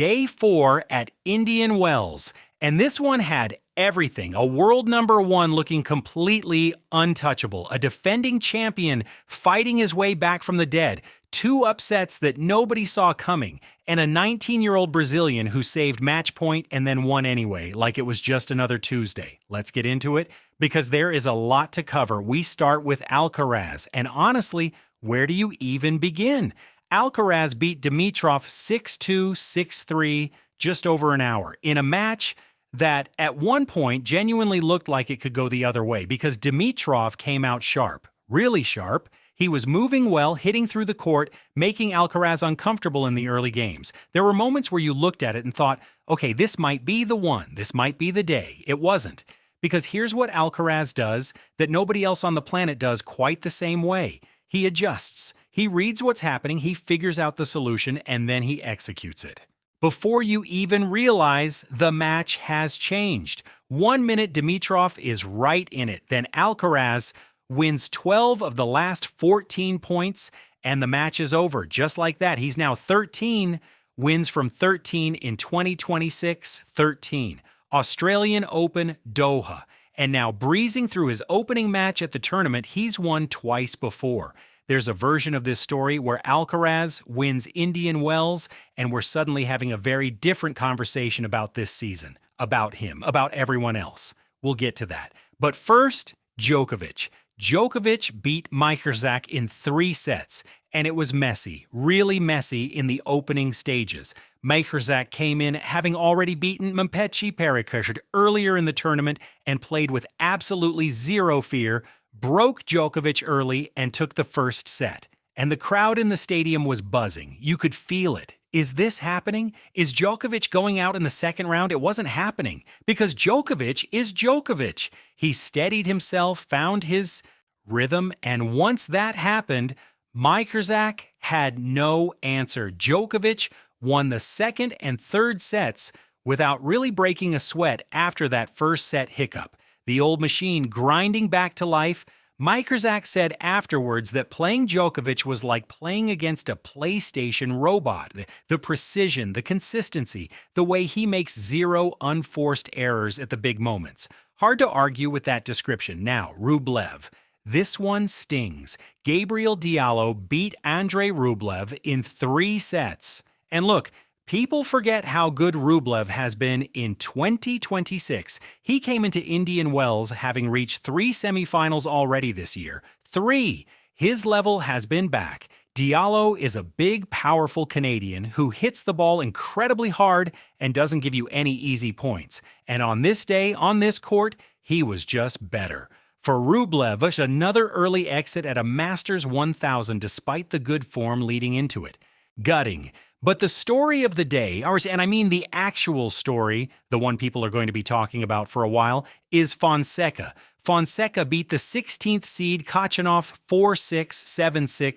Day 4 at Indian Wells, and this one had everything. A world number 1 looking completely untouchable, a defending champion fighting his way back from the dead, 2 upsets that nobody saw coming, and a 19-year-old Brazilian who saved match point and then won anyway, like it was just another Tuesday. Let's get into it, because there is a lot to cover. We start with Alcaraz, and honestly, where do you even begin? Alcaraz beat Dimitrov 6-2, 6-3, just over an hour, in a match that at one point genuinely looked like it could go the other way because Dimitrov came out sharp, really sharp. He was moving well, hitting through the court, making Alcaraz uncomfortable in the early games. There were moments where you looked at it and thought, okay, this might be the one, this might be the day. It wasn't. Because here's what Alcaraz does that nobody else on the planet does quite the same way. He adjusts. He reads what's happening, he figures out the solution, and then he executes it. Before you even realize, the match has changed. 1 minute, Dimitrov is right in it. Then Alcaraz wins 12 of the last 14 points, and the match is over. Just like that, he's now 13, wins from 13 in 2026, 13. Australian Open, Doha. And now breezing through his opening match at the tournament he's won twice before. There's a version of this story where Alcaraz wins Indian Wells, and we're suddenly having a very different conversation about this season, about him, about everyone else. We'll get to that. But first, Djokovic. Djokovic beat Alcaraz in 3 sets, and it was messy, really messy in the opening stages. Alcaraz came in having already beaten Mpechi Pericard earlier in the tournament and played with absolutely zero fear, broke Djokovic early and took the first set. And the crowd in the stadium was buzzing. You could feel it. Is this happening? Is Djokovic going out in the second round? It wasn't happening because Djokovic is Djokovic. He steadied himself, found his rhythm, and once that happened, Alcaraz had no answer. Djokovic won the second and third sets without really breaking a sweat after that first set hiccup. The old machine grinding back to life. Alcaraz said afterwards that playing Djokovic was like playing against a PlayStation robot. The precision, the consistency, the way he makes zero unforced errors at the big moments. Hard to argue with that description. Now, Rublev. This one stings. Gabriel Diallo beat Andrei Rublev in 3 sets. And look, people forget how good Rublev has been in 2026. He came into Indian Wells having reached 3 semifinals already this year. 3! His level has been back. Diallo is a big, powerful Canadian who hits the ball incredibly hard and doesn't give you any easy points. And on this day, on this court, he was just better. For Rublev, another early exit at a Masters 1000 despite the good form leading into it. Gutting. But the story of the day, and I mean the actual story, the one people are going to be talking about for a while, is Fonseca. Fonseca beat the 16th seed Khachanov 4-6, 7-6,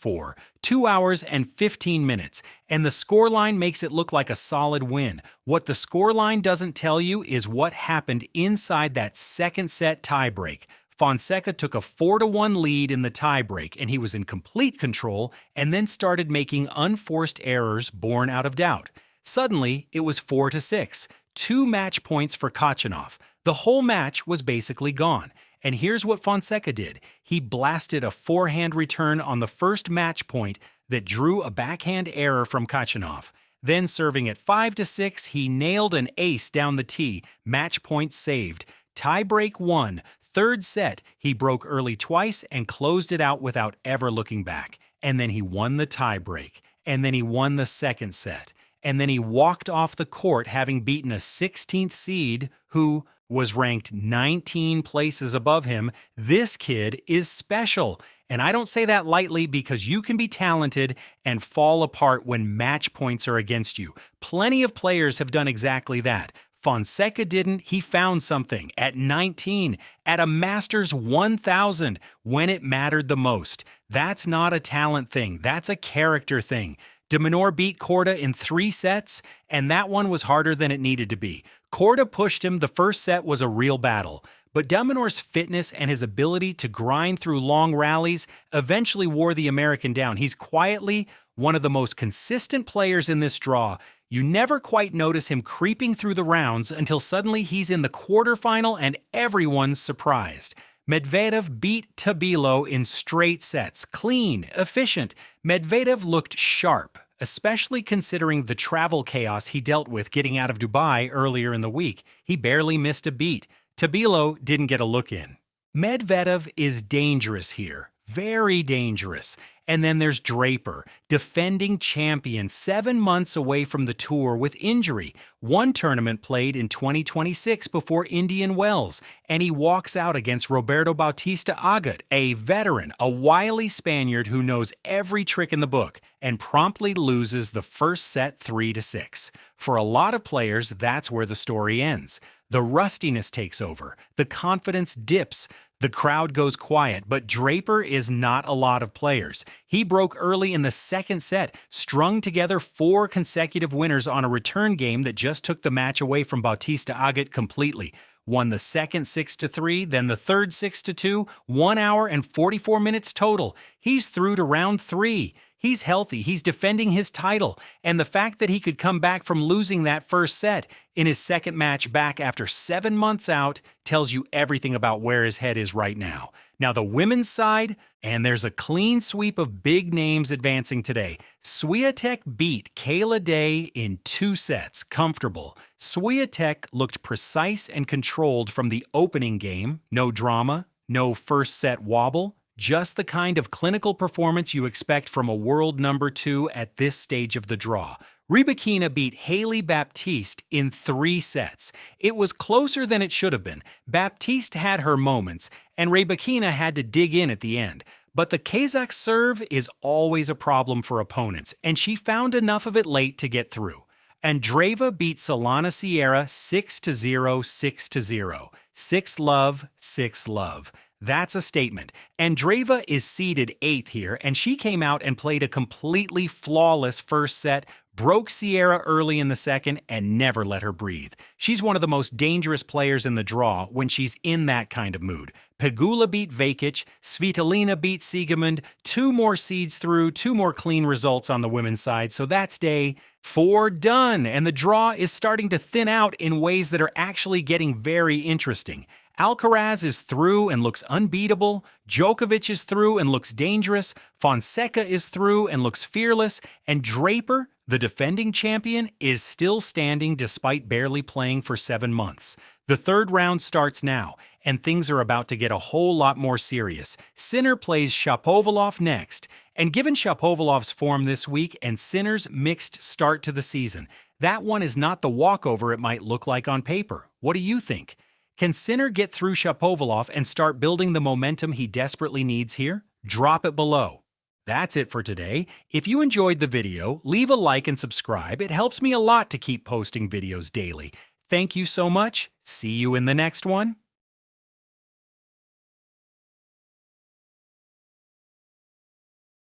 6-4. 2 hours and 15 minutes, and the scoreline makes it look like a solid win. What the scoreline doesn't tell you is what happened inside that second set tiebreak. Fonseca took a 4-1 lead in the tiebreak, and he was in complete control and then started making unforced errors born out of doubt. Suddenly, it was 4-6, 2 match points for Khachanov. The whole match was basically gone. And here's what Fonseca did. He blasted a forehand return on the first match point that drew a backhand error from Khachanov. Then serving at 5-6, he nailed an ace down the tee, match point saved. Tiebreak 1. Third set, he broke early twice and closed it out without ever looking back. And then he won the tiebreak. And then he won the second set. And then he walked off the court having beaten a 16th seed who was ranked 19 places above him. This kid is special. And I don't say that lightly because you can be talented and fall apart when match points are against you. Plenty of players have done exactly that. Fonseca didn't. He found something at 19, at a Masters 1000, when it mattered the most. That's not a talent thing. That's a character thing. De Minaur beat Korda in 3 sets, and that one was harder than it needed to be. Korda pushed him. The first set was a real battle. But De Minaur's fitness and his ability to grind through long rallies eventually wore the American down. He's quietly one of the most consistent players in this draw. You never quite notice him creeping through the rounds until suddenly he's in the quarterfinal and everyone's surprised. Medvedev beat Tabilo in straight sets, clean, efficient. Medvedev looked sharp, especially considering the travel chaos he dealt with getting out of Dubai earlier in the week. He barely missed a beat. Tabilo didn't get a look in. Medvedev is dangerous here, very dangerous. And then there's Draper, defending champion, 7 months away from the tour with injury. One tournament played in 2026 before Indian Wells, and he walks out against Roberto Bautista Agut, a veteran, a wily Spaniard who knows every trick in the book, and promptly loses the first set 3-6. For a lot of players, that's where the story ends. The rustiness takes over, the confidence dips, the crowd goes quiet, but Draper is not a lot of players. He broke early in the second set, strung together 4 consecutive winners on a return game that just took the match away from Bautista Agut completely. Won the second 6-3, then the third 6-2, 1 hour and 44 minutes total. He's through to round 3. He's healthy, he's defending his title, and the fact that he could come back from losing that first set in his second match back after 7 months out tells you everything about where his head is right now. Now the women's side, and there's a clean sweep of big names advancing today. Swiatek beat Kayla Day in 2 sets, comfortable. Swiatek looked precise and controlled from the opening game, no drama, no first set wobble. Just the kind of clinical performance you expect from a world number 2 at this stage of the draw. Rybakina beat Haley Baptiste in 3 sets. It was closer than it should have been. Baptiste had her moments, and Rybakina had to dig in at the end. But the Kazakh serve is always a problem for opponents, and she found enough of it late to get through. Andreeva beat Solana Sierra 6-0, 6-0. 6-love, 6-love. That's a statement. Andreeva is seeded 8th here, and she came out and played a completely flawless first set, broke Sierra early in the second, and never let her breathe. She's one of the most dangerous players in the draw when she's in that kind of mood. Pegula beat Vekic, Svitolina beat Siegemund, 2 more seeds through, 2 more clean results on the women's side, so that's day 4 done, and the draw is starting to thin out in ways that are actually getting very interesting. Alcaraz is through and looks unbeatable, Djokovic is through and looks dangerous, Fonseca is through and looks fearless, and Draper, the defending champion, is still standing despite barely playing for 7 months. The third round starts now, and things are about to get a whole lot more serious. Sinner plays Shapovalov next, and given Shapovalov's form this week and Sinner's mixed start to the season, that one is not the walkover it might look like on paper. What do you think? Can Sinner get through Shapovalov and start building the momentum he desperately needs here? Drop it below. That's it for today. If you enjoyed the video, leave a like and subscribe. It helps me a lot to keep posting videos daily. Thank you so much. See you in the next one.